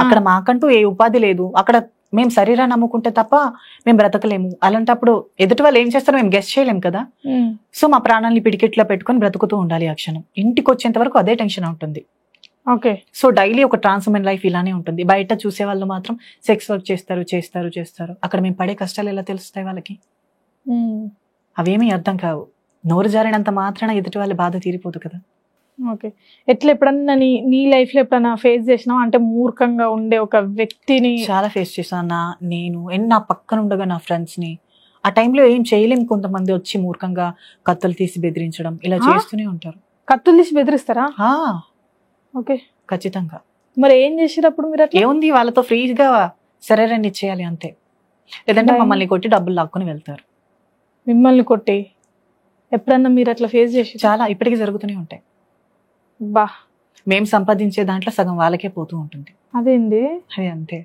అక్కడ మాకంటూ ఏ ఉపాధి లేదు, అక్కడ మేము శరీరాన్ని నమ్ముకుంటే తప్ప మేము బ్రతకలేము. అలాంటప్పుడు ఎదుటి వాళ్ళు ఏం చేస్తారో మేము గెస్ చేయలేము కదా. సో మా ప్రాణాలని పిడికిట్లో పెట్టుకొని బ్రతుకుతూ ఉండాలి. ఆ క్షణం ఇంటికి వచ్చేంత వరకు అదే టెన్షన్ ఉంటుంది. ఓకే. సో డైలీ ఒక ట్రాన్స్‌మెన్ లైఫ్ ఇలానే ఉంటుంది. బయట చూసే వాళ్ళు మాత్రం సెక్స్ వర్క్ చేస్తారు. అక్కడ మేము పడే కష్టాలు ఎలా తెలుస్తాయి వాళ్ళకి? అవేమీ అర్థం కావు. నోరు జారినంత మాత్రాన ఎదుటి వాళ్ళ బాధ తీరిపోదు కదా. ఓకే. ఎట్లా ఎప్పుడన్నా నీ లైఫ్ లో ఎప్పుడన్నా ఫేస్ చేసినావు అంటే మూర్ఖంగా ఉండే ఒక వ్యక్తిని? చాలా ఫేస్ చేశాను. నేను నా పక్కన ఉండగా నా ఫ్రెండ్స్ ని ఆ టైంలో ఏం చేయలేము. కొంతమంది వచ్చి మూర్ఖంగా కత్తులు తీసి బెదిరించడం ఇలా చేస్తూనే ఉంటారు. కత్తులు తీసి బెదిరిస్తారా? ఓకే, ఖచ్చితంగా. మరి ఏం చేసేటప్పుడు మీరు? ఏముంది, వాళ్ళతో ఫ్రీగా శరీరాన్ని ఇచ్చేయాలి అంతే. లేదంటే మమ్మల్ని కొట్టి డబ్బులు లాక్కుని వెళ్తారు. మిమ్మల్ని కొట్టి ఎప్పుడన్నా మీరు అట్లా ఫేస్ చేసి? చాలా, ఇప్పటికీ జరుగుతూనే ఉంటాయి. బా, మేము సంపాదించే దాంట్లో సగం వాళ్ళకే పోతూ ఉంటుంది. అదేంది? అది అంతే.